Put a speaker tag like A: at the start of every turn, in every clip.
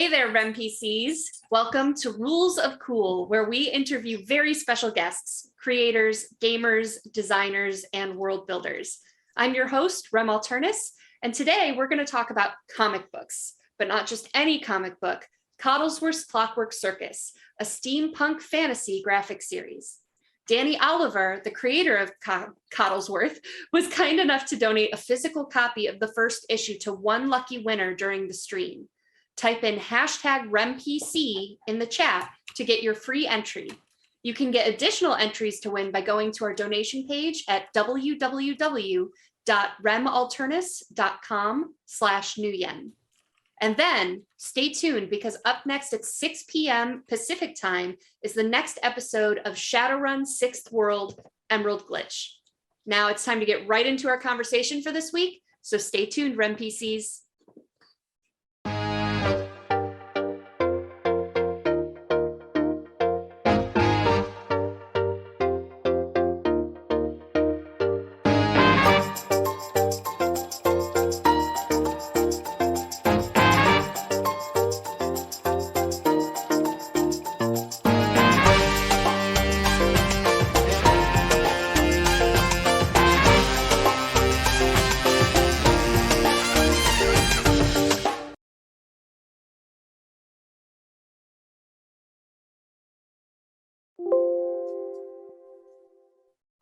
A: Hey there, REM-PCs. Welcome to Rules of Cool, where we interview very special guests, creators, gamers, designers, and world builders. I'm your host, Rem Alternus, and today we're going to talk about comic books, but not just any comic book, Coddlesworth's Clockwork Circus, a steampunk fantasy graphic series. Danny Oliver, the creator of Coddlesworth, was kind enough to donate a physical copy of the first issue to one lucky winner during the stream. Type in hashtag REMPC in the chat to get your free entry. You can get additional entries to win by going to our donation page at www.remalternus.com/nuyen. And then stay tuned because up next at 6 p.m. Pacific time is the next episode of Shadowrun 6th World Emerald Glitch. Now it's time to get right into our conversation for this week, so stay tuned, REMPCs.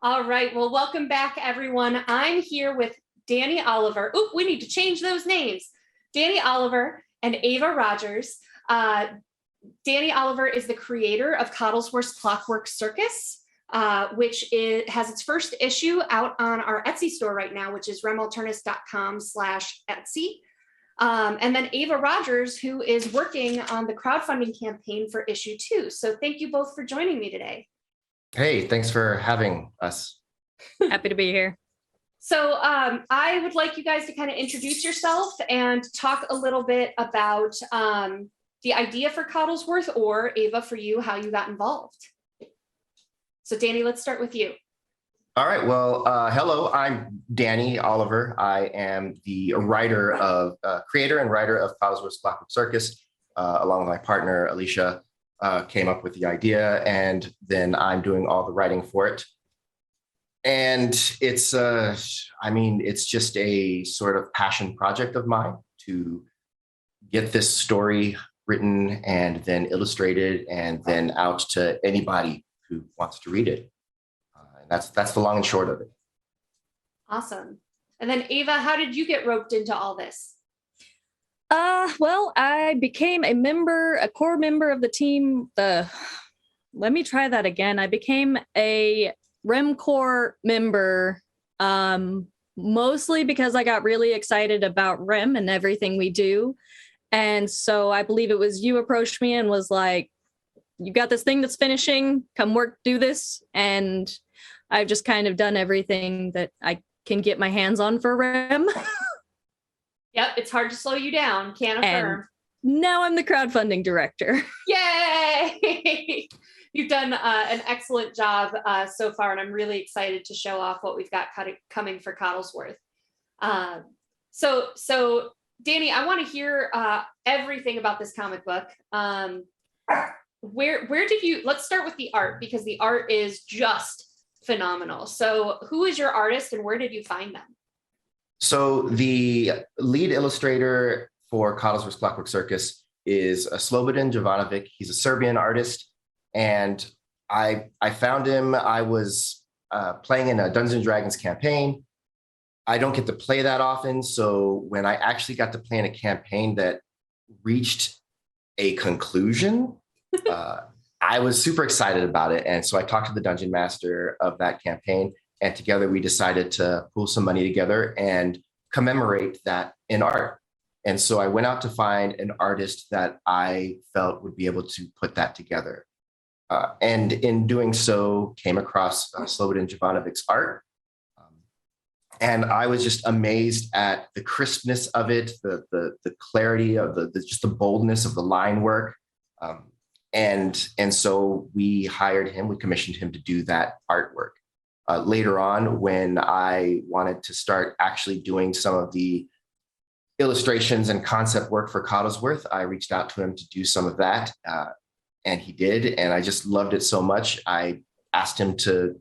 A: All right, well, welcome back, everyone. I'm here with Danny Oliver. Oop, we need to change those names. Danny Oliver and Ava Rogers. Danny Oliver is the creator of Coddlesworth's Clockwork Circus, which has its first issue out on our Etsy store right now, which is remalternus.com/Etsy. And then Ava Rogers, who is working on the crowdfunding campaign for issue 2. So thank you both for joining me today.
B: Hey, thanks for having us.
C: Happy to be here.
A: So I would like you guys to kind of introduce yourself and talk a little bit about the idea for Coddlesworth, or Ava, for you, how you got involved. So Danny, let's start with you.
B: All right, well, hello, I'm Danny Oliver. I am the creator and writer of Coddlesworth's Clockwork Circus, along with my partner, Alicia. Came up with the idea, and then I'm doing all the writing for it. And it's just a sort of passion project of mine to get this story written and then illustrated and then out to anybody who wants to read it. And that's the long and short of it.
A: Awesome. And then Ava, how did you get roped into all this?
C: Well, I became a core member of the team. Let me try that again. I became a REM core member, mostly because I got really excited about REM and everything we do. And so I believe it was you approached me and was like, you got this thing that's finishing, come work, do this. And I've just kind of done everything that I can get my hands on for REM.
A: Yep, it's hard to slow you down. Can't affirm.
C: And now I'm the crowdfunding director.
A: Yay! You've done an excellent job so far, and I'm really excited to show off what we've got coming for Coddlesworth. So Danny, I want to hear everything about this comic book. Where did you? Let's start with the art, because the art is just phenomenal. So who is your artist, and where did you find them?
B: So the lead illustrator for Coddlesworth's Clockwork Circus is Slobodan Jovanovic. He's a Serbian artist, and I found him. I was playing in a Dungeons & Dragons campaign. I don't get to play that often, so when I actually got to play in a campaign that reached a conclusion, I was super excited about it. And so I talked to the dungeon master of that campaign, and together we decided to pool some money together and commemorate that in art. And so I went out to find an artist that I felt would be able to put that together. And in doing so, came across Slobodan Jovanovic's art. And I was just amazed at the crispness of it, the clarity of just the boldness of the line work. And so we hired him, we commissioned him to do that artwork. Later on, when I wanted to start actually doing some of the illustrations and concept work for Coddlesworth. I reached out to him to do some of that, and he did. And I just loved it so much. I asked him to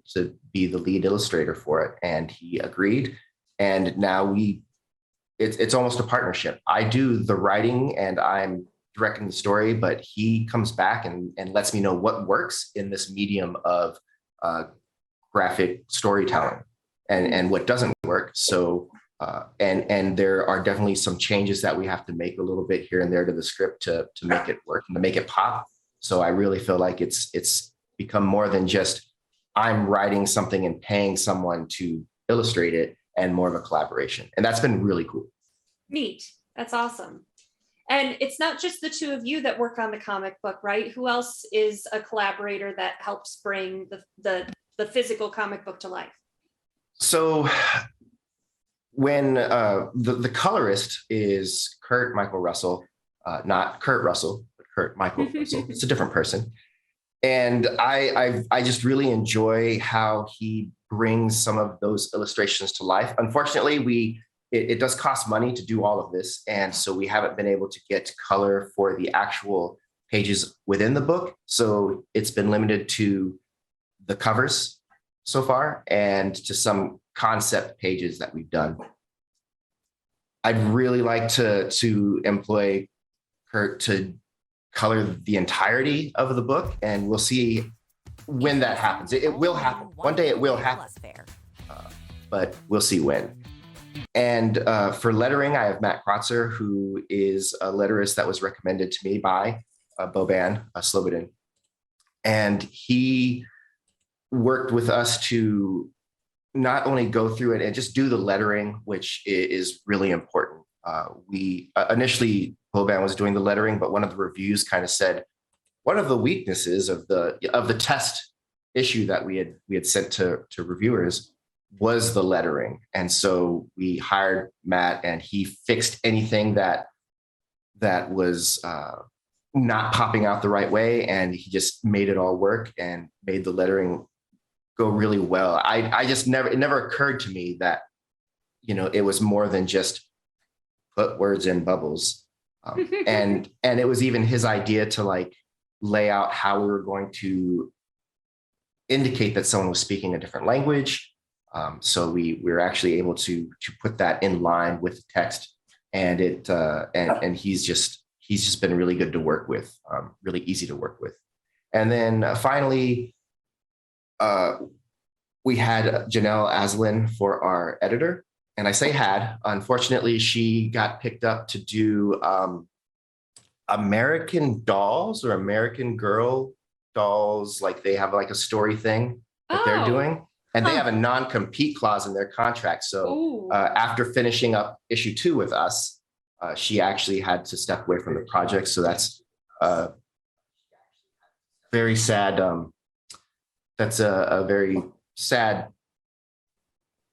B: be the lead illustrator for it, and he agreed. And now it's almost a partnership. I do the writing and I'm directing the story, but he comes back and lets me know what works in this medium of graphic storytelling and what doesn't work. So, and there are definitely some changes that we have to make a little bit here and there to the script to make it work and to make it pop. So I really feel like it's become more than just I'm writing something and paying someone to illustrate it, and more of a collaboration. And that's been really cool.
A: Neat. That's awesome. And it's not just the two of you that work on the comic book, right? Who else is a collaborator that helps bring the physical comic book to life?
B: So when the colorist is Kurt Michael Russell, not Kurt Russell, but Kurt Michael Russell. It's a different person. And I just really enjoy how he brings some of those illustrations to life. Unfortunately, it does cost money to do all of this. And so we haven't been able to get color for the actual pages within the book. So it's been limited to the covers so far and to some concept pages that we've done. I'd really like to employ Kurt to color the entirety of the book, and we'll see when that happens. It will happen. One day it will happen, but we'll see when. And for lettering, I have Matt Krotzer, who is a letterist that was recommended to me by Boban Slobodan. And he worked with us to not only go through it and just do the lettering, which is really important. We initially, Boban was doing the lettering, but one of the reviews kind of said one of the weaknesses of the test issue that we had sent to reviewers was the lettering. And so we hired Matt, and he fixed anything that was not popping out the right way, and he just made it all work and made the lettering go really well. It never occurred to me that, it was more than just put words in bubbles. And it was even his idea to lay out how we were going to indicate that someone was speaking a different language. So we were actually able to put that in line with the text, and he's just been really good to work with, really easy to work with. And then finally, we had Janelle Aslin for our editor. And I say had, unfortunately, she got picked up to do American Dolls or American Girl Dolls. Like they have a story thing that they're doing. And they have a non-compete clause in their contract. So after finishing up issue 2 with us, she actually had to step away from the project. So that's very sad. That's a very sad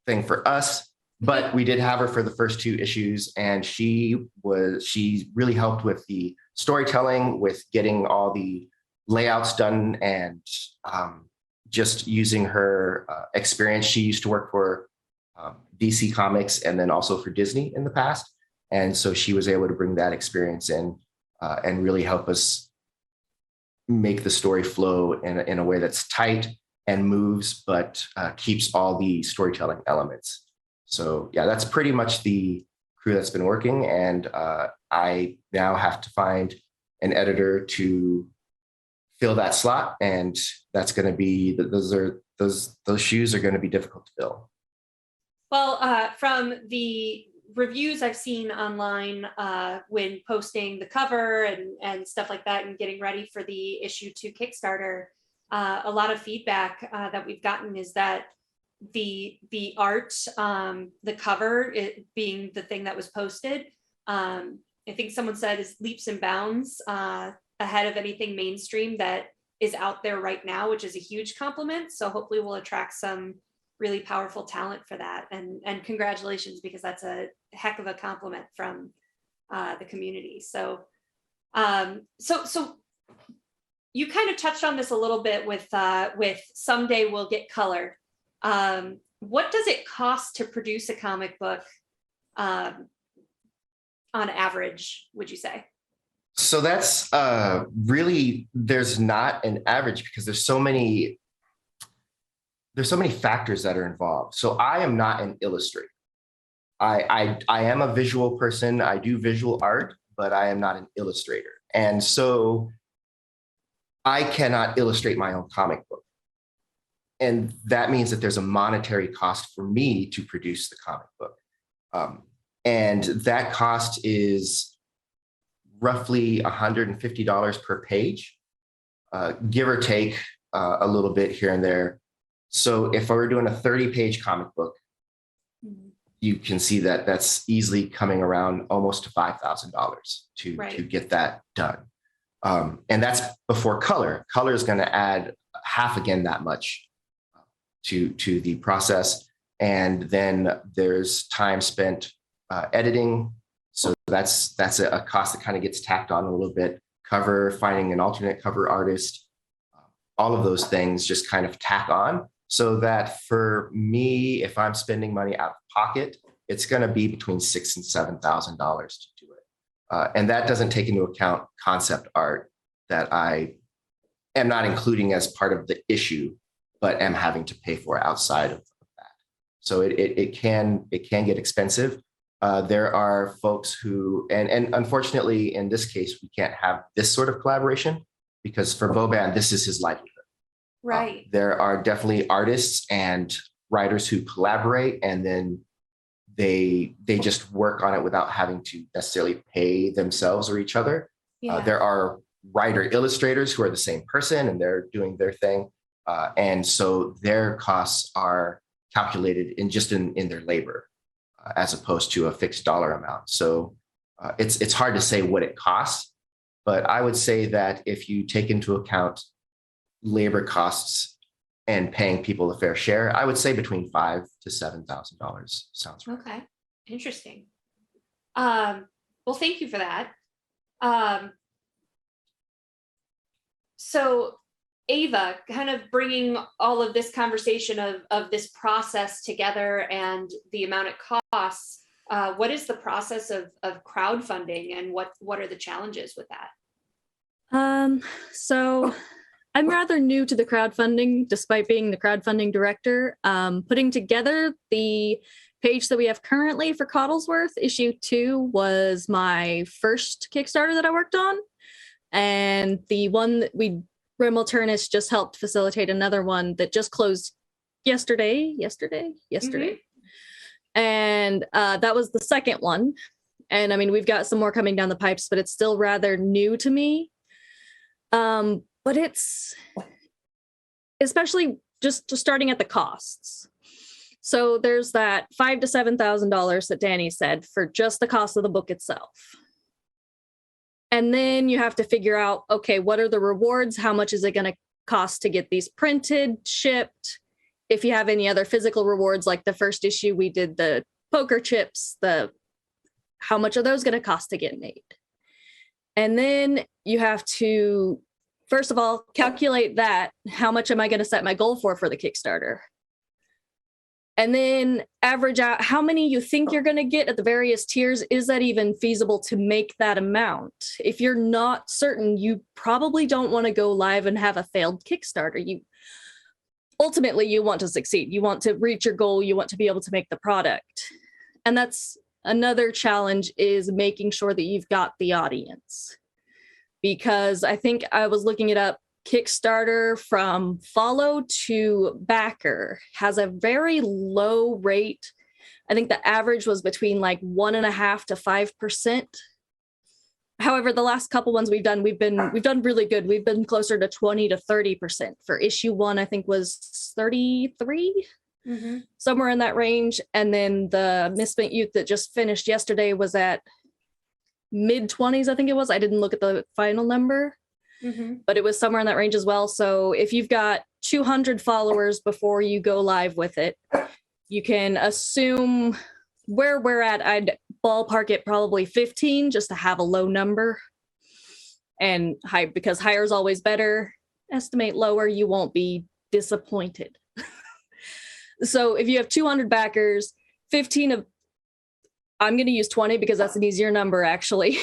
B: thing for us. But we did have her for the first 2 issues, and she really helped with the storytelling, with getting all the layouts done, and just using her experience. She used to work for DC Comics and then also for Disney in the past. And so she was able to bring that experience in and really help us make the story flow in a way that's tight and moves, but keeps all the storytelling elements. So yeah, that's pretty much the crew that's been working. And I now have to find an editor to fill that slot. And that's going to be, those shoes are going to be difficult to fill.
A: Well, from the reviews I've seen online when posting the cover and stuff like that and getting ready for the issue 2 Kickstarter, a lot of feedback that we've gotten is that the art, the cover, it being the thing that was posted, I think someone said is leaps and bounds ahead of anything mainstream that is out there right now, which is a huge compliment. So hopefully we'll attract some really powerful talent for that. And congratulations, because that's a heck of a compliment from the community. So you kind of touched on this a little bit with Someday We'll Get Color. What does it cost to produce a comic book on average, would you say?
B: So that's really, there's not an average because there's so many factors that are involved. So I am not an illustrator. I am a visual person. I do visual art, but I am not an illustrator. And so I cannot illustrate my own comic book. And that means that there's a monetary cost for me to produce the comic book. And that cost is roughly $150 per page, give or take a little bit here and there. So if I were doing a 30-page comic book, you can see that that's easily coming around almost to $5,000 to get that done. And that's before color. Color is going to add half again that much to the process. And then there's time spent editing. So that's a cost that kind of gets tacked on a little bit. Cover, finding an alternate cover artist, all of those things just kind of tack on. So that for me, if I'm spending money out of pocket, it's going to be between $6,000 and $7,000 to do it. And that doesn't take into account concept art that I am not including as part of the issue, but am having to pay for outside of that. So it can get expensive. There are folks who, and unfortunately in this case, we can't have this sort of collaboration because for Boban, this is his livelihood.
A: Right.
B: There are definitely artists and writers who collaborate and then they just work on it without having to necessarily pay themselves or each other.
A: Yeah.
B: There are writer illustrators who are the same person and they're doing their thing. And so their costs are calculated in their labor as opposed to a fixed dollar amount. So it's hard to say what it costs, but I would say that if you take into account labor costs and paying people a fair share, I would say between $5,000 to $7,000 sounds right.
A: Okay, interesting. Well, thank you for that. So Ava, kind of bringing all of this conversation of this process together and the amount it costs, what is the process of crowdfunding and what are the challenges with that?
C: So I'm rather new to the crowdfunding, despite being the crowdfunding director. Putting together the page that we have currently for Coddlesworth, issue 2 was my first Kickstarter that I worked on. And the one that Rem Alternus just helped facilitate another one that just closed yesterday. Mm-hmm. And that was the second one. And I mean, we've got some more coming down the pipes, but it's still rather new to me. But it's especially just starting at the costs. So there's that $5,000 to $7,000 that Danny said for just the cost of the book itself. And then you have to figure out, okay, what are the rewards? How much is it going to cost to get these printed, shipped? If you have any other physical rewards, like the first issue, we did the poker chips, how much are those going to cost to get made? And then you have to, first of all, calculate that. How much am I going to set my goal for the Kickstarter? And then average out how many you think you're going to get at the various tiers. Is that even feasible to make that amount? If you're not certain, you probably don't want to go live and have a failed Kickstarter. Ultimately, you want to succeed. You want to reach your goal. You want to be able to make the product. And that's another challenge, is making sure that you've got the audience. Because I think I was looking it up, Kickstarter from follow to backer has a very low rate. I think the average was between like 1.5% to 5%. However, the last couple ones we've done really good. We've been closer to 20 to 30%. For issue 1, I think was 33, somewhere in that range. And then the Misspent Youth that just finished yesterday was at mid-20s, I think it was. I didn't look at the final number. But it was somewhere in that range as well. So if you've got 200 followers before you go live with it, you can assume where we're at. I'd ballpark it probably 15 just to have a low number. And high, because higher is always better. Estimate lower, you won't be disappointed. So if you have 200 backers, 15 I'm going to use 20 because that's an easier number, actually.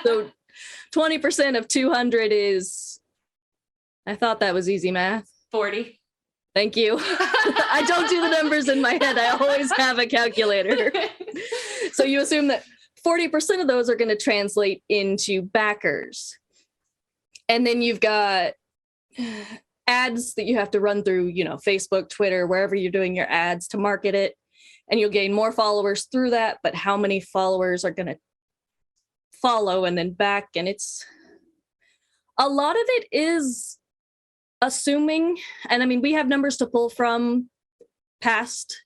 C: So 20% of 200 is, I thought that was easy math.
A: 40.
C: Thank you. I don't do the numbers in my head. I always have a calculator. So you assume that 40% of those are going to translate into backers. And then you've got ads that you have to run through, Facebook, Twitter, wherever you're doing your ads to market it. And you'll gain more followers through that. But how many followers are going to follow and then back? And it's a lot of it is assuming, and I mean, we have numbers to pull from past,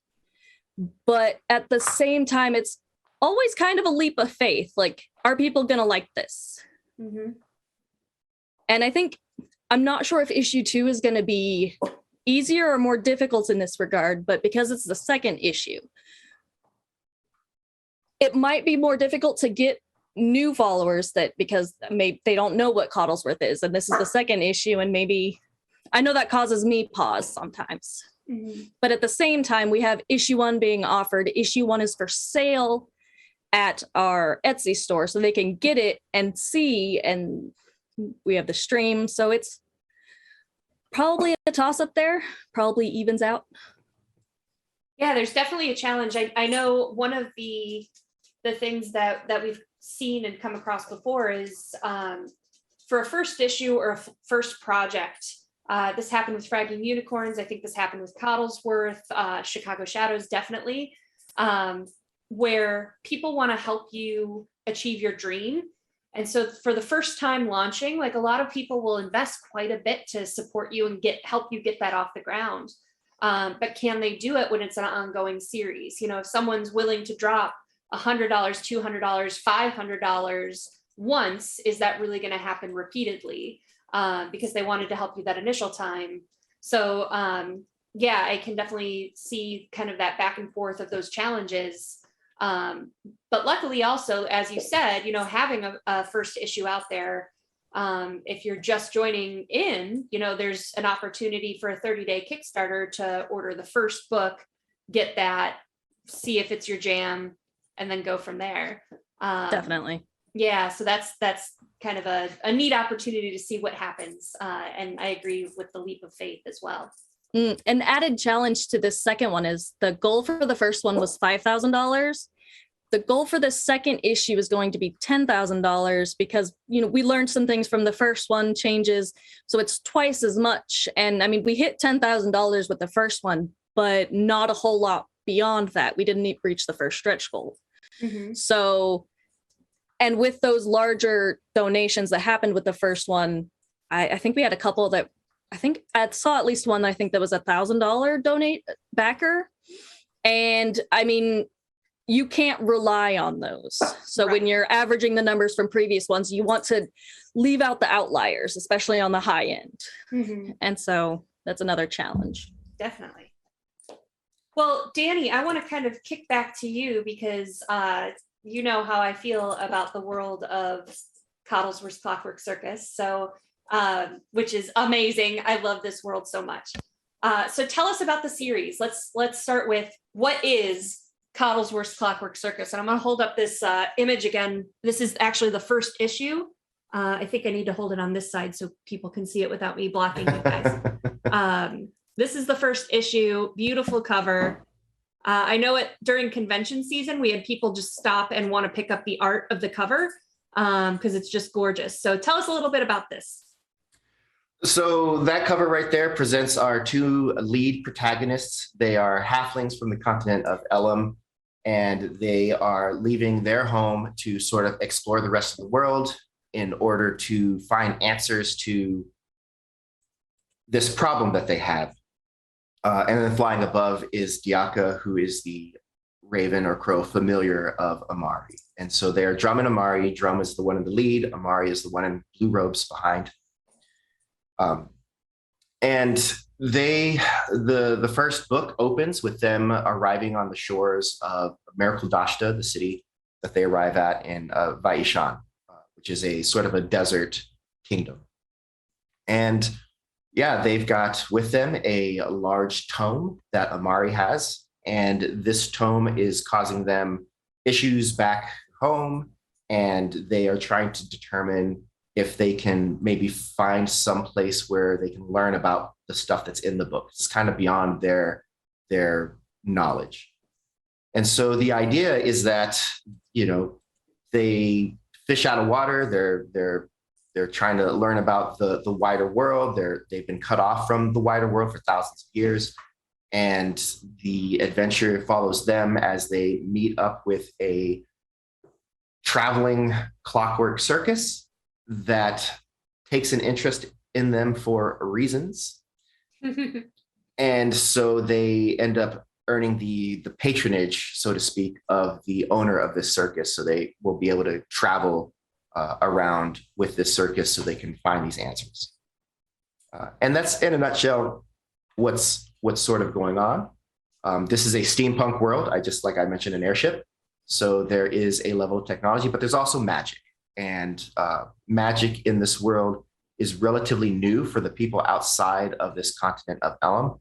C: but at the same time, it's always kind of a leap of faith. Like, are people going to like this?
A: Mm-hmm.
C: And I think, I'm not sure if issue 2 is going to be easier or more difficult in this regard, but because it's the second issue, it might be more difficult to get new followers because they don't know what Coddlesworth is. And this is the second issue. And maybe, I know that causes me pause sometimes.
A: Mm-hmm.
C: But at the same time, we have issue 1 being offered. Issue 1 is for sale at our Etsy store, so they can get it and see, and we have the stream. So it's probably a toss up there, probably evens out.
A: Yeah, there's definitely a challenge. I know one of the things that we've seen and come across before is for a first issue or a first project. This happened with Fragging Unicorns. I think this happened with Coddlesworth, Chicago Shadows, definitely, where people want to help you achieve your dream. And so for the first time launching, like, a lot of people will invest quite a bit to support you and help you get that off the ground. But can they do it when it's an ongoing series? If someone's willing to drop $100, $200, $500 once, is that really going to happen repeatedly? Because they wanted to help you that initial time. So yeah, I can definitely see kind of that back and forth of those challenges. But luckily also, as you said, having a first issue out there, if you're just joining in, there's an opportunity for a 30-day Kickstarter to order the first book, get that, see if it's your jam, and then go from there.
C: Definitely.
A: Yeah, so that's kind of a neat opportunity to see what happens. And I agree with the leap of faith as well.
C: An added challenge to this second one is the goal for the first one was $5,000. The goal for the second issue is going to be $10,000 because, we learned some things from the first one, changes. So it's twice as much. And I mean, we hit $10,000 with the first one, but not a whole lot beyond that. We didn't reach the first stretch goal.
A: Mm-hmm.
C: So, and with those larger donations that happened with the first one, I think we had a couple that, I think I saw at least one, I think that was $1,000 donate backer. And I mean, you can't rely on those. So
A: Right.
C: When you're averaging the numbers from previous ones, you want to leave out the outliers, especially on the high end.
A: Mm-hmm.
C: And so that's another challenge.
A: Definitely. Well, Danny, I want to kind of kick back to you because you know how I feel about the world of Coddlesworth Clockwork Circus. So, which is amazing. I love this world so much. So tell us about the series. Let's start with, what is Coddlesworth Clockwork Circus? And I'm going to hold up this image again. This is actually the first issue. I think I need to hold it on this side so people can see it without me blocking you guys. This is the first issue. Beautiful cover. I know it during convention season, we had people just stop and want to pick up the art of the cover because it's just gorgeous. So tell us a little bit about this.
B: So that cover right there presents our 2 lead protagonists. They are halflings from the continent of Elam, and they are leaving their home to sort of explore the rest of the world in order to find answers to this problem that they have. And then flying above is Diaka, who is the raven or crow familiar of Amari. And so they're Drum and Amari. Drum is the one in the lead. Amari is the one in blue robes behind. And the first book opens with them arriving on the shores of Merkuldashta, the city that they arrive at in Vaishan, which is a sort of a desert kingdom. And yeah, they've got with them a large tome that Amari has, and this tome is causing them issues back home, and they are trying to determine if they can maybe find some place where they can learn about the stuff that's in the book. It's kind of beyond their knowledge. And so the idea is that, they fish out of water. They're trying to learn about the wider world. They've been cut off from the wider world for thousands of years. And the adventure follows them as they meet up with a traveling Clockwork Circus that takes an interest in them for reasons. And so they end up earning the patronage, so to speak, of the owner of this circus. So they will be able to travel around with this circus so they can find these answers. And that's, in a nutshell, what's sort of going on. This is a steampunk world. Like I mentioned, an airship. So there is a level of technology, but there's also magic. And magic in this world is relatively new for the people outside of this continent of Elam.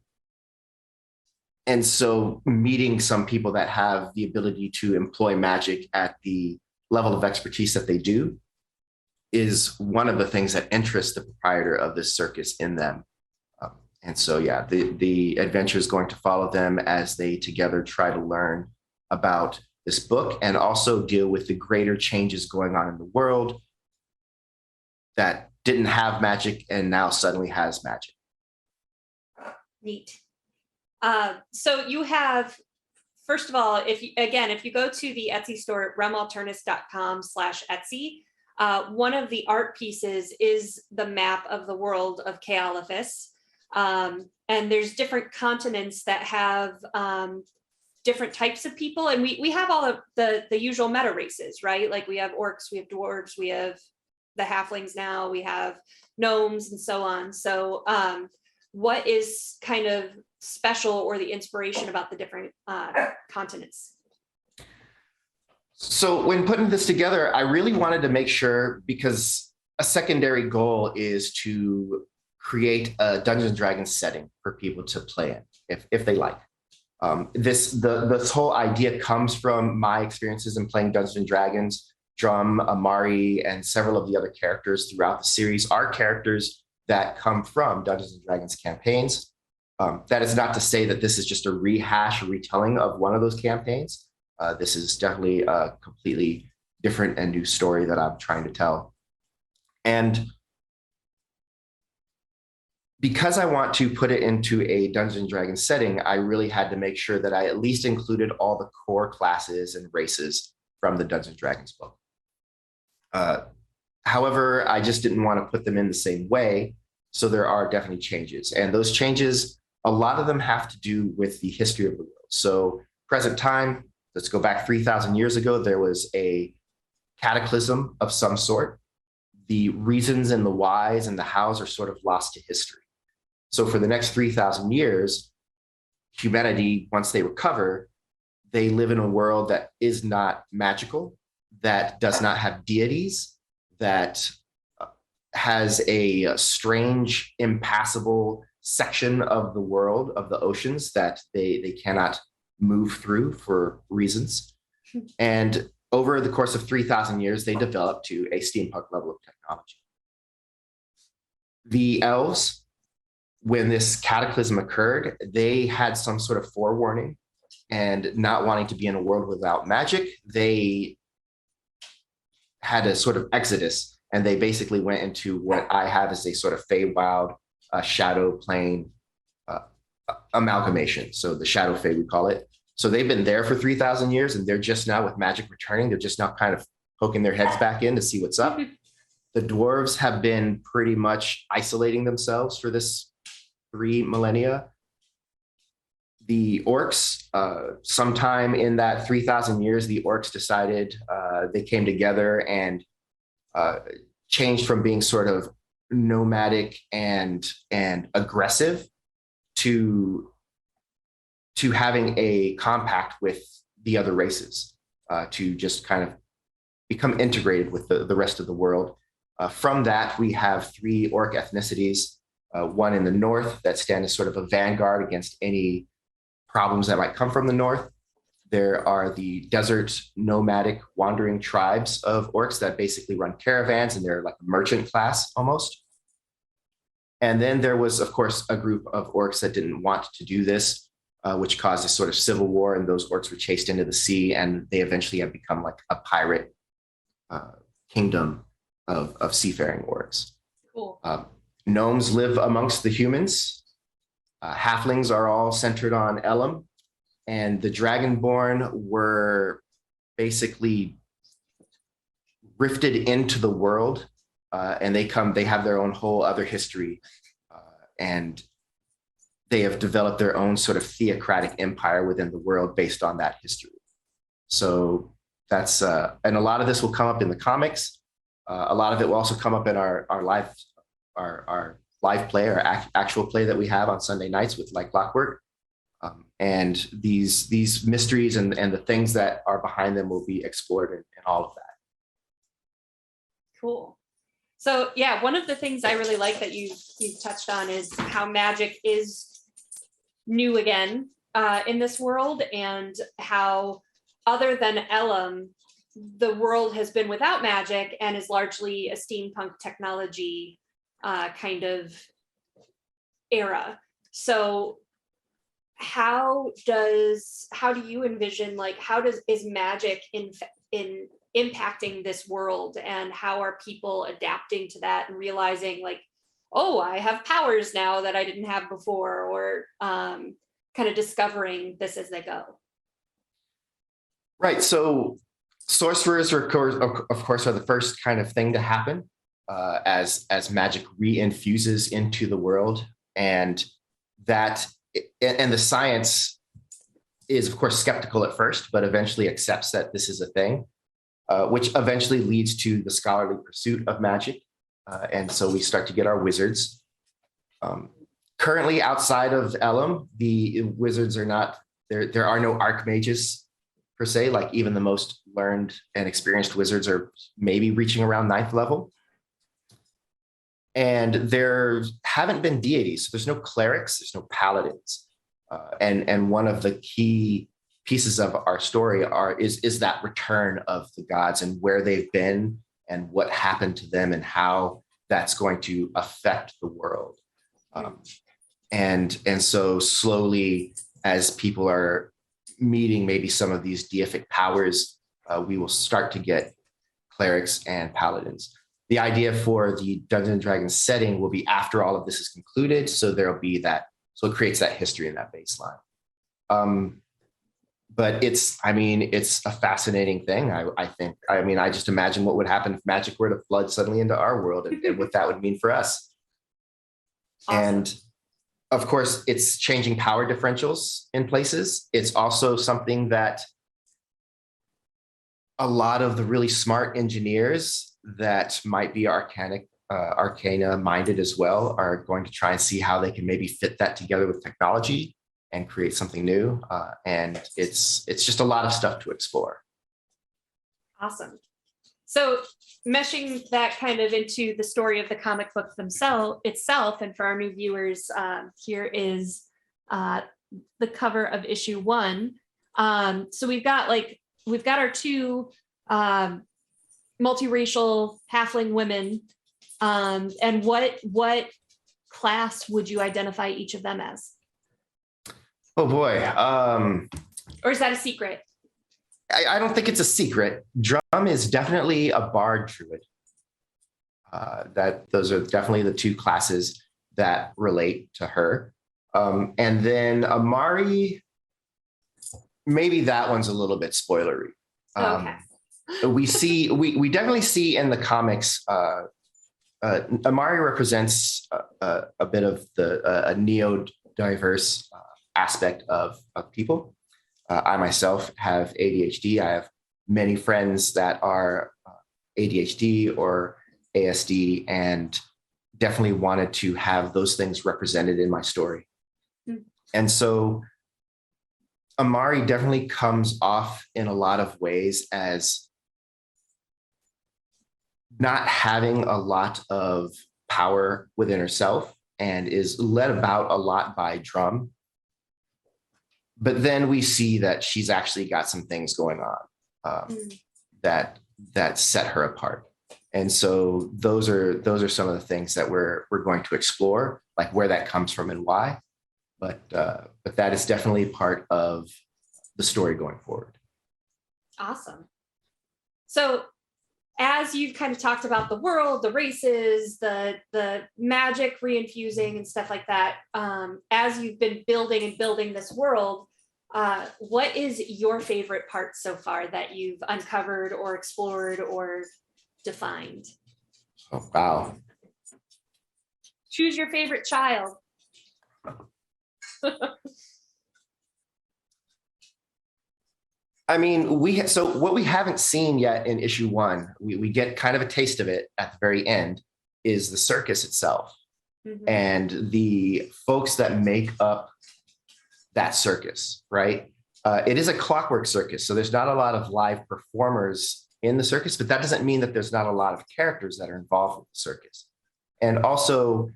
B: And so meeting some people that have the ability to employ magic at the level of expertise that they do is one of the things that interests the proprietor of this circus in them. And so, yeah, the adventure is going to follow them as they together try to learn about this book and also deal with the greater changes going on in the world that didn't have magic and now suddenly has magic.
A: Neat. So you have, first of all, if you go to the Etsy store, remalternus.com/Etsy, one of the art pieces is the map of the world of Kealifis. And there's different continents that have different types of people. And we have all of the usual meta races, right? Like we have orcs, we have dwarves, we have the halflings now, we have gnomes and so on. So what is kind of special or the inspiration about the different continents?
B: So when putting this together, I really wanted to make sure, because a secondary goal is to create a Dungeons and Dragons setting for people to play in if they like. This whole idea comes from my experiences in playing Dungeons and Dragons. Drum, Amari, and several of the other characters throughout the series are characters that come from Dungeons and Dragons campaigns. That is not to say that this is just a rehash or retelling of one of those campaigns. This is definitely a completely different and new story that I'm trying to tell. And because I want to put it into a Dungeons and Dragons setting, I really had to make sure that I at least included all the core classes and races from the Dungeons and Dragons book. However, I just didn't want to put them in the same way. So there are definitely changes. And those changes, a lot of them have to do with the history of the world. So present time, let's go back 3,000 years ago, there was a cataclysm of some sort. The reasons and the whys and the hows are sort of lost to history. So for the next 3,000 years, humanity, once they recover, they live in a world that is not magical, that does not have deities, that has a strange, impassable section of the world, of the oceans, that they cannot move through for reasons. And over the course of 3,000 years, they developed to a steampunk level of technology. The elves, when this cataclysm occurred, they had some sort of forewarning, and not wanting to be in a world without magic, they had a sort of exodus, and they basically went into what I have as a sort of Feywild shadow plane amalgamation. So the shadow Fey, we call it. So they've been there for 3,000 years, and they're just now, with magic returning, they're just now kind of poking their heads back in to see what's up. The dwarves have been pretty much isolating themselves for this 3 millennia. The orcs, sometime in that 3,000 years, the orcs decided, they came together and changed from being sort of nomadic and aggressive to having a compact with the other races, to just kind of become integrated with the rest of the world. From that, we have 3 orc ethnicities, one in the north that stand as sort of a vanguard against any problems that might come from the north. There are the desert nomadic wandering tribes of orcs that basically run caravans, and they're like a merchant class almost. And then there was, of course, a group of orcs that didn't want to do this, which caused a sort of civil war, and those orcs were chased into the sea, and they eventually have become like a pirate kingdom of seafaring orcs.
A: Cool.
B: Gnomes live amongst the humans. Halflings are all centered on Elam, and the Dragonborn were basically rifted into the world, and they have their own whole other history, and they have developed their own sort of theocratic empire within the world based on that history. So that's and a lot of this will come up in the comics. A lot of it will also come up in our live play, our actual play that we have on Sunday nights with like Clockwork. And these mysteries and the things that are behind them will be explored in all of that.
A: Cool. So yeah, one of the things I really like that you've touched on is how magic is new again in this world, and how other than Elam, the world has been without magic and is largely a steampunk technology kind of era. So how do you envision, like, is magic in impacting this world, and how are people adapting to that and realizing like, oh, I have powers now that I didn't have before, or kind of discovering this as they go?
B: Right. So sorcerers are, of course, are the first kind of thing to happen as magic reinfuses into the world, and the science is, of course, skeptical at first, but eventually accepts that this is a thing, which eventually leads to the scholarly pursuit of magic. And so we start to get our wizards. Currently, outside of Elam, the wizards are not there. There are no archmages per se. Like, even the most learned and experienced wizards are maybe reaching around 9th level. And there haven't been deities. So there's no clerics, there's no paladins. And one of the key pieces of our story is that return of the gods and where they've been and what happened to them and how that's going to affect the world. And so slowly, as people are meeting maybe some of these deific powers, we will start to get clerics and paladins. The idea for the Dungeons and Dragons setting will be after all of this is concluded. So there'll be that. So it creates that history and that baseline. But it's a fascinating thing. I think. I just imagine what would happen if magic were to flood suddenly into our world, and what that would mean for us. Awesome. And of course, it's changing power differentials in places. It's also something that a lot of the really smart engineers that might be arcana minded as well are going to try and see how they can maybe fit that together with technology and create something new. And it's just a lot of stuff to explore.
A: Awesome. So meshing that kind of into the story of the comic book itself, and for our new viewers, here is the cover of issue 1. So we've got our 2 multiracial halfling women, and what class would you identify each of them as?
B: Oh boy.
A: Or is that a secret?
B: I don't think it's a secret. Drum is definitely a bard druid. Those are definitely the 2 classes that relate to her. And then Amari, maybe that one's a little bit spoilery.
A: Okay.
B: We definitely see in the comics, Amari represents a bit of a neo-diverse aspect of people. I myself have ADHD. I have many friends that are ADHD or ASD, and definitely wanted to have those things represented in my story. Mm. And so Amari definitely comes off in a lot of ways as not having a lot of power within herself, and is led about a lot by Drum. but then we see that she's actually got some things going on that set her apart. And so those are some of the things that we're going to explore, like where that comes from and why. But that is definitely part of the story going forward.
A: Awesome. So as you've kind of talked about the world, the races, the magic reinfusing and stuff like that, as you've been building this world, what is your favorite part so far that you've uncovered or explored or defined?
B: Oh, wow.
A: Choose your favorite child.
B: I mean, so what we haven't seen yet in issue 1, we get kind of a taste of it at the very end, is the circus itself and the folks that make up that circus, right? It is a Clockwork Circus, so there's not a lot of live performers in the circus, but that doesn't mean that there's not a lot of characters that are involved with the circus. And also,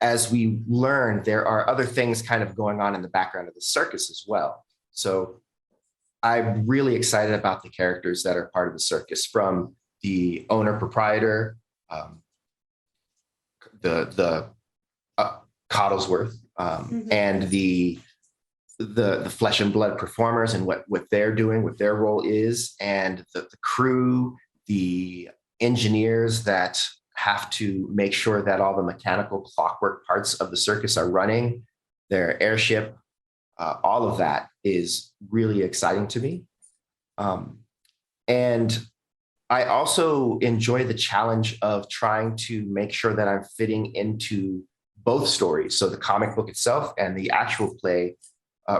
B: as we learn, there are other things kind of going on in the background of the circus as well. So I'm really excited about the characters that are part of the circus, from the owner proprietor, the Coddlesworth, and the flesh and blood performers and what they're doing, what their role is, and the crew, the engineers that have to make sure that all the mechanical clockwork parts of the circus are running, their airship, all of that is really exciting to me. And I also enjoy the challenge of trying to make sure that I'm fitting into both stories. So the comic book itself and the actual play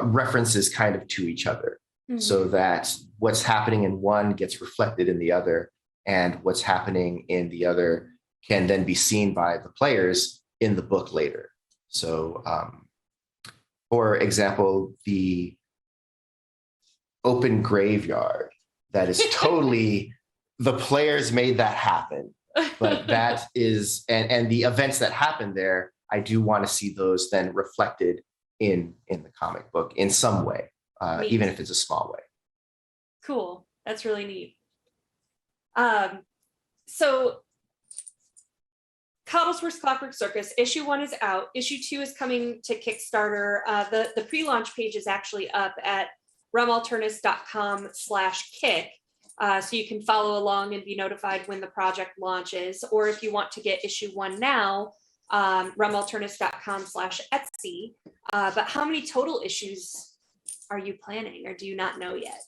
B: references kind of to each other, so that what's happening in one gets reflected in the other, and what's happening in the other can then be seen by the players in the book later. So, for example, the open graveyard, that is totally, the players made that happen, but that is, and the events that happen there, I do want to see those then reflected in the comic book in some way, even if it's a small way.
A: Cool. That's really neat. So Coddlesworth Clockwork Circus, issue 1 is out. Issue 2 is coming to Kickstarter. The pre-launch page is actually up at remalternus.com/kick. So you can follow along and be notified when the project launches. Or if you want to get issue 1 now, remalternus.com/Etsy. But how many total issues are you planning, or do you not know yet?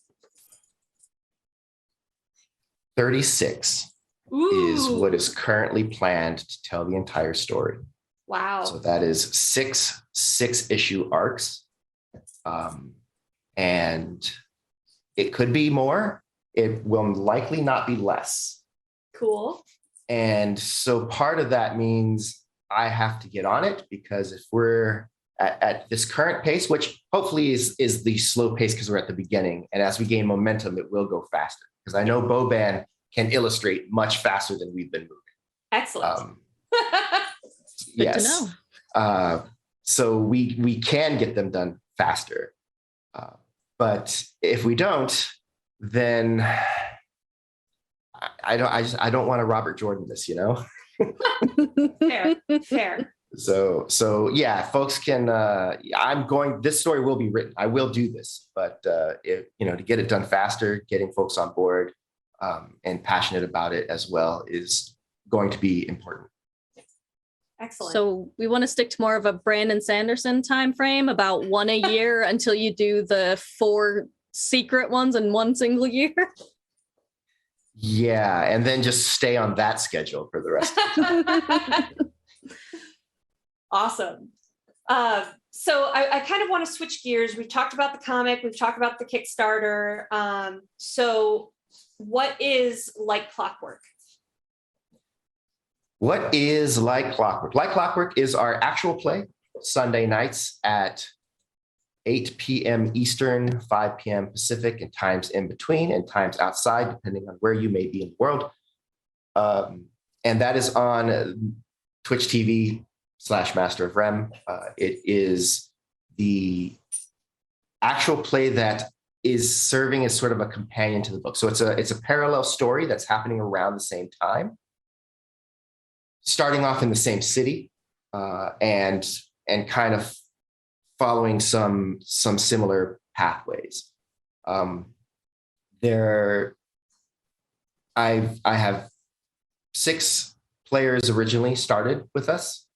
B: 36 is what is currently planned to tell the entire story.
A: Wow.
B: So that is six issue arcs. And it could be more. It will likely not be less.
A: Cool.
B: And so part of that means I have to get on it, because if we're at this current pace, which hopefully is the slow pace because we're at the beginning, and as we gain momentum, it will go faster, because I know Boban can illustrate much faster than we've been moving.
A: Excellent.
B: Yes.
C: Good to know.
B: So we can get them done faster. But if we don't, then I don't want to Robert Jordan this,
A: Fair.
B: So yeah, folks can, this story will be written. I will do this, but to get it done faster, getting folks on board and passionate about it as well is going to be important.
A: Excellent.
C: So we want to stick to more of a Brandon Sanderson time frame, about 1 a year until you do the 4 secret ones in 1 single year.
B: Yeah, and then just stay on that schedule for the rest of the time.
A: Awesome. So I kind of want to switch gears. We've talked about the comic, we've talked about the Kickstarter. So what is Like Clockwork?
B: What is Like Clockwork? Like Clockwork is our actual play, Sunday nights at 8 p.m. Eastern, 5 p.m. Pacific, and times in between and times outside, depending on where you may be in the world. And that is on Twitch TV /Master of Rem. It is the actual play that is serving as sort of a companion to the book. So it's a parallel story that's happening around the same time, starting off in the same city, and kind of following some similar pathways. I have 6 players originally started with us,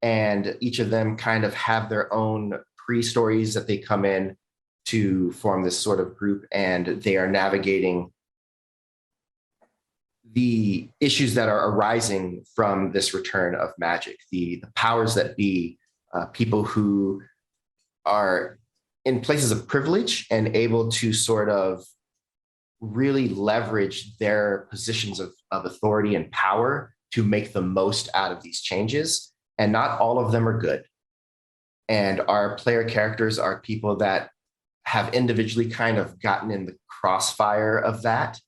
B: and each of them kind of have their own pre-stories that they come in to form this sort of group, and they are navigating the issues that are arising from this return of magic, the powers that be, people who are in places of privilege and able to sort of really leverage their positions of authority and power to make the most out of these changes. And not all of them are good. And our player characters are people that have individually kind of gotten in the crossfire of that,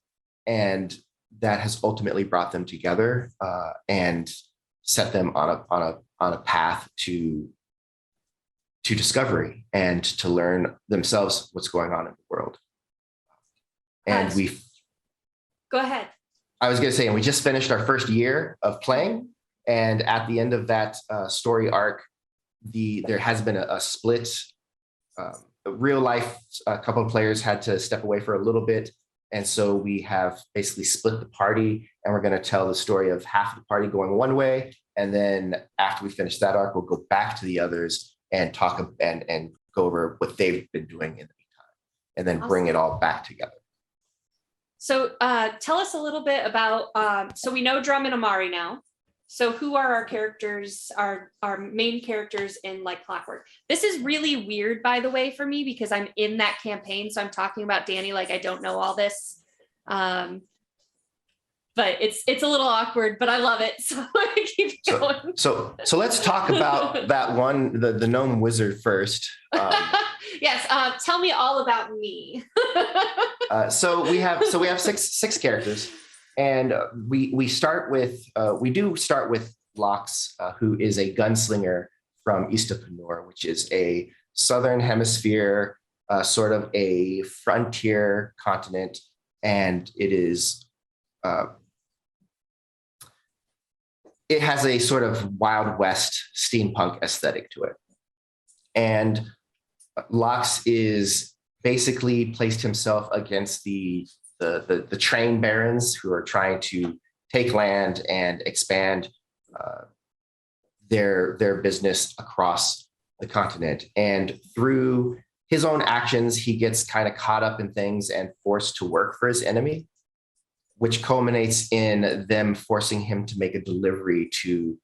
B: and that has ultimately brought them together and set them on a path to discovery and to learn themselves what's going on in the world. And
A: go ahead.
B: I was going to say, and we just finished our first year of playing, and at the end of that story arc, there has been a split. Real life, a couple of players had to step away for a little bit, and so we have basically split the party, and we're going to tell the story of half the party going one way, and then after we finish that arc, we'll go back to the others and talk and go over what they've been doing in the meantime, and then bring it all back together.
A: So tell us a little bit about, so we know Drum and Amari now. So who are our characters, our main characters in like Clockwork? This is really weird, by the way, for me, because I'm in that campaign. So I'm talking about Danny like I don't know all this. But it's a little awkward, but I love it. So I keep going.
B: So let's talk about that one, the gnome wizard first.
A: Yes, tell me all about me.
B: So we have six characters, and we do start with Lox, who is a gunslinger from East of Penor, which is a southern hemisphere, sort of a frontier continent, and it is. It has a sort of Wild West steampunk aesthetic to it. And Lox is basically placed himself against the train barons who are trying to take land and expand their business across the continent. And through his own actions, he gets kind of caught up in things and forced to work for his enemy, which culminates in them forcing him to make a delivery to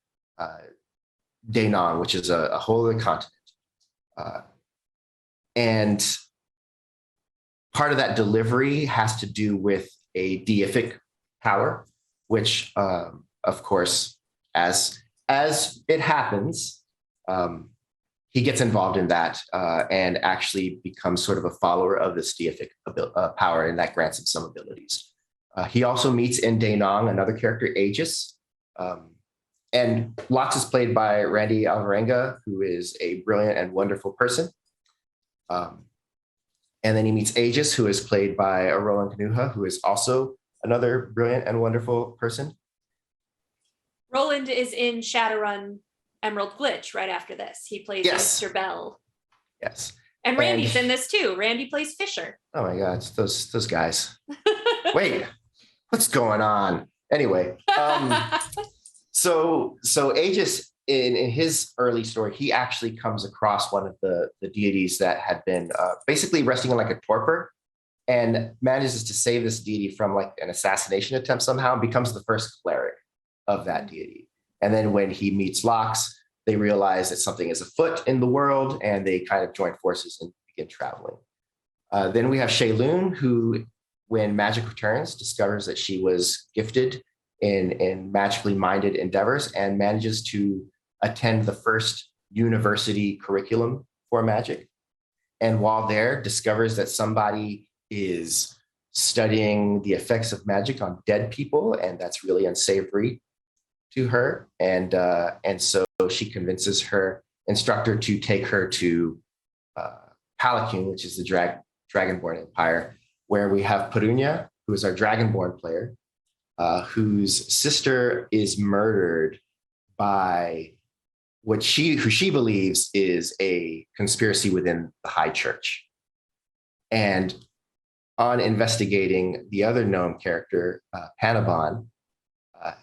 B: Danon, which is a whole other continent. And part of that delivery has to do with a deific power, which, of course, as it happens, he gets involved in that and actually becomes sort of a follower of this deific power, and that grants him some abilities. He also meets in Danon another character, Aegis. And Lox is played by Randy Alvarenga, who is a brilliant and wonderful person. And then he meets Aegis, who is played by Roland Kanuha, who is also another brilliant and wonderful person.
A: Roland is in Shadowrun Emerald Glitch right after this. He plays Mr. Bell.
B: Yes.
A: And Randy's in this too. Randy plays Fisher.
B: Oh my God, it's those guys. Wait, what's going on? Anyway, so Aegis in his early story, he actually comes across one of the deities that had been basically resting in like a torpor, and manages to save this deity from like an assassination attempt somehow, and becomes the first cleric of that deity. And then when he meets Lox, they realize that something is afoot in the world, and they kind of join forces and begin traveling. Then we have Shaylun, who, when magic returns, discovers that she was gifted in magically minded endeavors and manages to attend the first university curriculum for magic. And while there, discovers that somebody is studying the effects of magic on dead people, and that's really unsavory to her. And so she convinces her instructor to take her to Palanquin, which is the Dragonborn Empire, where we have Perunia, who is our Dragonborn player, whose sister is murdered by who she believes is a conspiracy within the High Church. And on investigating, the other gnome character, Panabon,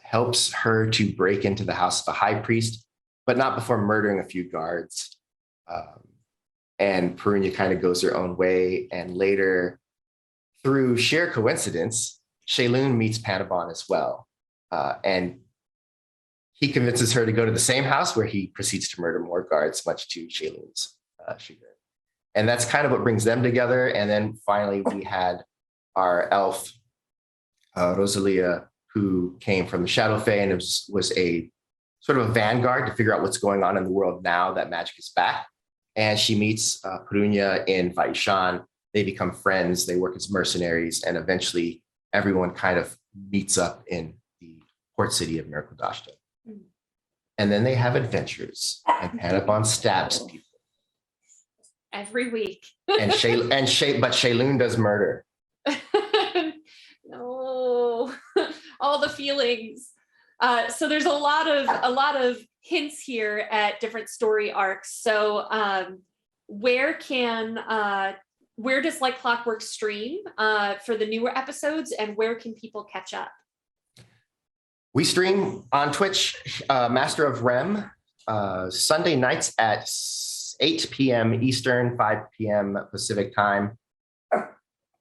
B: helps her to break into the house of the high priest, but not before murdering a few guards. And Perunia kind of goes her own way. And later, through sheer coincidence, Shaylun meets Panabon as well. And he convinces her to go to the same house where he proceeds to murder more guards, much to Shaylun's chagrin. And that's kind of what brings them together. And then finally, we had our elf, Rosalia, who came from the Shadow Fae and was a sort of a vanguard to figure out what's going on in the world now that magic is back. And she meets Perunia in Vaishan. They become friends. They work as mercenaries. And eventually, everyone kind of meets up in the port city of Miracle-Dashta. And then they have adventures. And Panabon stabs people.
A: Every week.
B: But Shaylun does murder.
A: No, all the feelings. So there's a lot of hints here at different story arcs. So where does Like Clockwork stream for the newer episodes, and where can people catch up?
B: We stream on Twitch, Master of Rem, Sunday nights at 8 p.m. Eastern, 5 p.m. Pacific time.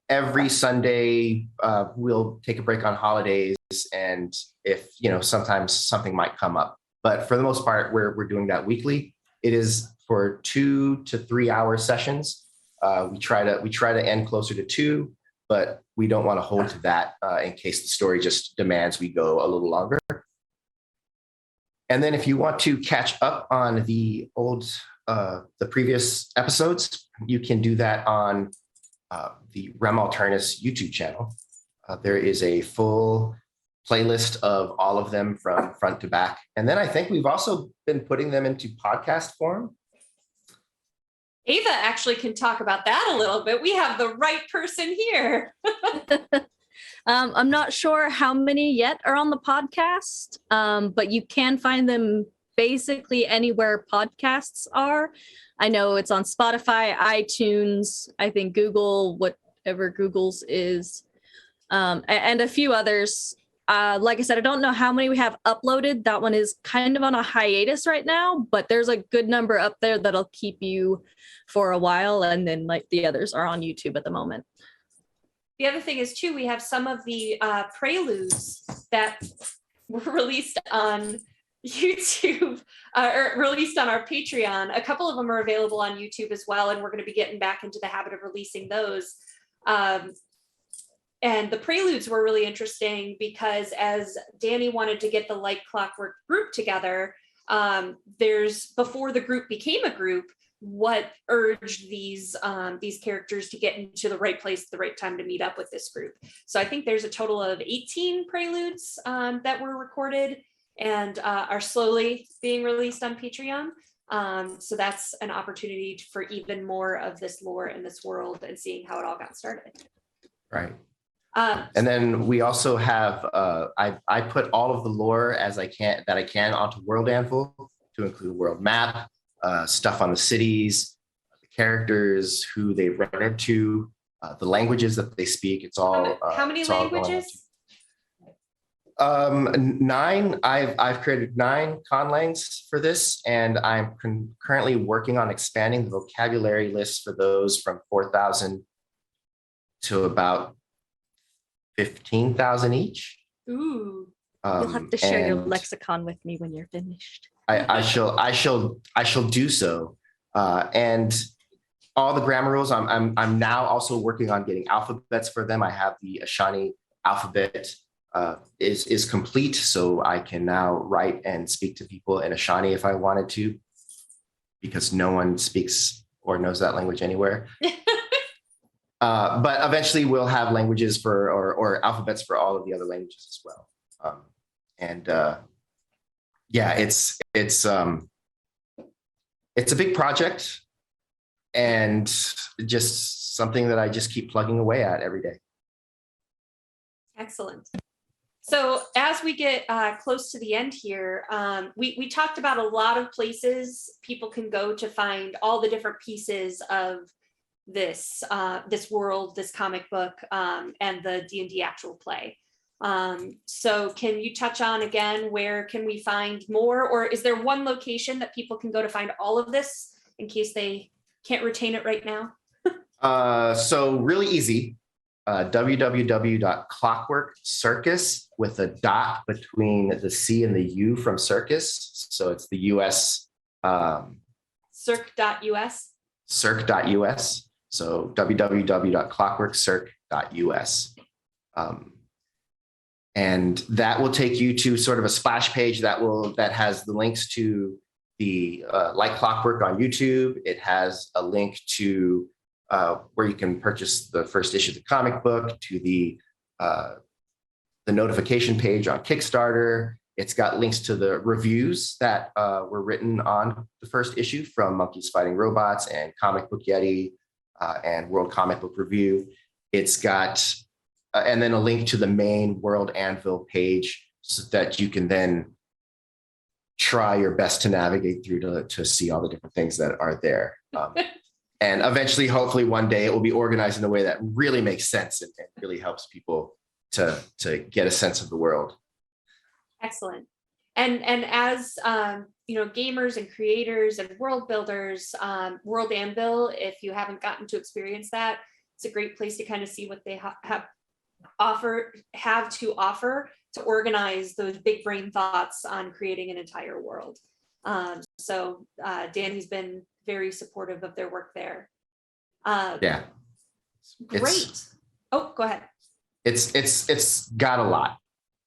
B: Every Sunday, we'll take a break on holidays, and if sometimes something might come up. But for the most part, we're doing that weekly. It is for 2 to 3 hour sessions. We try to end closer to 2, but we don't want to hold to that in case the story just demands we go a little longer. And then if you want to catch up on the previous episodes, you can do that on the Rem Alternus YouTube channel. There is a full playlist of all of them from front to back. And then I think we've also been putting them into podcast form.
A: Ava actually can talk about that a little bit. We have the right person here.
C: I'm not sure how many yet are on the podcast, but you can find them basically anywhere podcasts are. I know it's on Spotify, iTunes, I think Google, whatever Google's is, and a few others. Like I said, I don't know how many we have uploaded. That one is kind of on a hiatus right now, but there's a good number up there that'll keep you for a while. And then like the others are on YouTube at the moment.
A: The other thing is too, we have some of the preludes that were released on YouTube or released on our Patreon. A couple of them are available on YouTube as well, and we're going to be getting back into the habit of releasing those. And the preludes were really interesting because as Danny wanted to get the Like Clockwork group together, before the group became a group, what urged these characters to get into the right place at the right time to meet up with this group. So I think there's a total of 18 preludes that were recorded and are slowly being released on Patreon. So that's an opportunity for even more of this lore in this world and seeing how it all got started.
B: Right. And then we also have, I put all of the lore that I can onto World Anvil to include world map, stuff on the cities, the characters, who they run into, the languages that they speak. It's all.
A: How many languages?
B: 9. I've created 9 conlangs for this, and I'm currently working on expanding the vocabulary list for those from 4,000 to about 15,000 each.
A: Ooh.
C: You'll have to share your lexicon with me when you're finished.
B: I shall do so. And all the grammar rules, I'm now also working on getting alphabets for them. I have the Ashani alphabet is complete, so I can now write and speak to people in Ashani if I wanted to, because no one speaks or knows that language anywhere. But eventually we'll have languages or alphabets for all of the other languages as well. Yeah, it's a big project, and just something that I just keep plugging away at every day.
A: Excellent. So as we get close to the end here, we talked about a lot of places people can go to find all the different pieces of this world, this comic book, and the D&D actual play. So can you touch on again, where can we find more, or is there one location that people can go to find all of this in case they can't retain it right now?
B: So really easy. www.clockworkcircus with a dot between the C and the U from circus. So it's the US.
A: Circ.us.
B: Circ.us. So www.clockworkcirc.us. And that will take you to sort of a splash page that has the links to the Like Clockwork on YouTube. It has a link to where you can purchase the first issue of the comic book, to the notification page on Kickstarter. It's got links to the reviews that were written on the first issue from Monkeys Fighting Robots and Comic Book Yeti and World Comic Book Review. It's got, and then a link to the main World Anvil page so that you can then try your best to navigate through to see all the different things that are there. And eventually, hopefully one day it will be organized in a way that really makes sense and really helps people to get a sense of the world.
A: Excellent. And as gamers and creators and world builders, World Anvil, if you haven't gotten to experience that, it's a great place to kind of see what they have to offer to organize those big brain thoughts on creating an entire world. So Danny's been very supportive of their work there.
B: Yeah.
A: Great. Go ahead.
B: It's got a lot.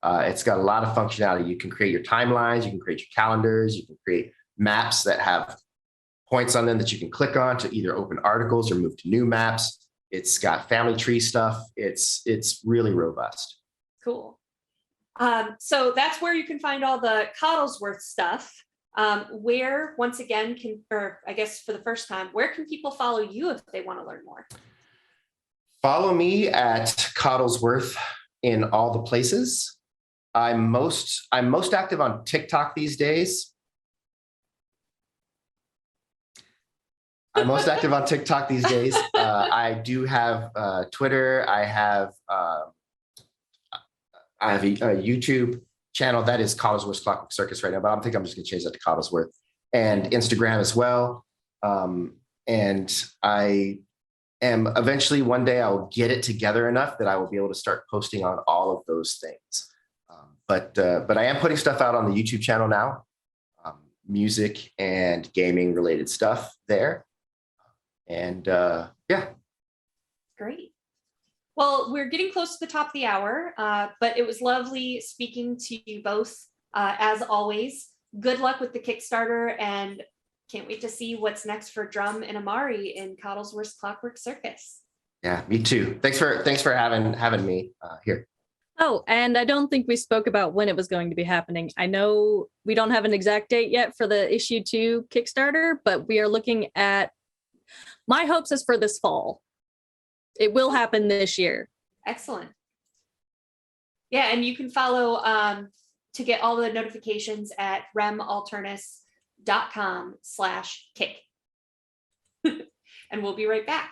B: It's got a lot of functionality. You can create your timelines, you can create your calendars, you can create maps that have points on them that you can click on to either open articles or move to new maps. It's got family tree stuff. It's really robust.
A: Cool. So that's where you can find all the Coddlesworth stuff. Where, once again, or I guess for the first time, where can people follow you if they want to learn more?
B: Follow me at Coddlesworth in all the places. I'm most active on TikTok these days. I do have Twitter. I have a YouTube channel that is Coddlesworth Clockwork Circus right now, but I think I'm just going to change that to Coddlesworth, and Instagram as well. And I am eventually one day I'll get it together enough that I will be able to start posting on all of those things. But I am putting stuff out on the YouTube channel now, music and gaming related stuff there. And yeah.
A: Great. Well, we're getting close to the top of the hour, but it was lovely speaking to you both. As always, good luck with the Kickstarter, and can't wait to see what's next for Drum and Amari in Coddlesworth's Clockwork Circus.
B: Yeah, me too. Thanks for having me here.
C: Oh, and I don't think we spoke about when it was going to be happening. I know we don't have an exact date yet for the issue 2 Kickstarter, but we are looking at, my hopes is for this fall. It will happen this year.
A: Excellent. Yeah, and you can follow to get all the notifications at remalternus.com/kick. And we'll be right back.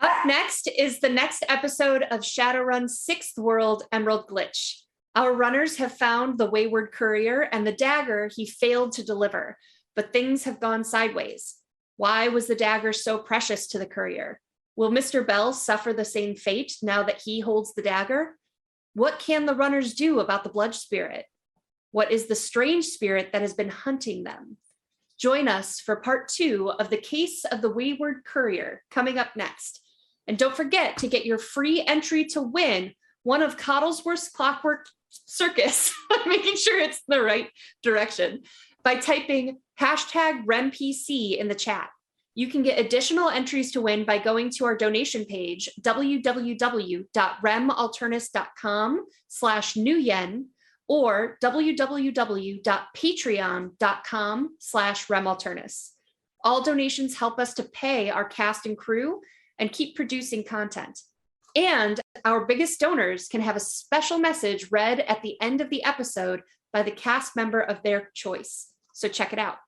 A: Up next is the next episode of Shadowrun's 6th World Emerald Glitch. Our runners have found the wayward courier and the dagger he failed to deliver, but things have gone sideways. Why was the dagger so precious to the courier? Will Mr. Bell suffer the same fate now that he holds the dagger? What can the runners do about the blood spirit? What is the strange spirit that has been hunting them? Join us for part 2 of the case of the wayward courier coming up next. And don't forget to get your free entry to win one of Coddlesworth's Clockwork Circus, making sure it's the right direction, by typing #RemPC in the chat. You can get additional entries to win by going to our donation page, www.remalternus.com/newyen, or www.patreon.com/remalternus. All donations help us to pay our cast and crew and keep producing content. And our biggest donors can have a special message read at the end of the episode by the cast member of their choice. So check it out.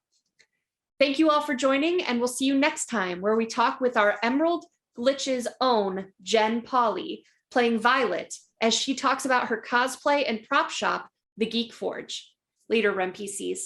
A: Thank you all for joining, and we'll see you next time where we talk with our Emerald Glitch's own Jen Pauley, playing Violet, as she talks about her cosplay and prop shop, The Geek Forge. Later, REM PCs.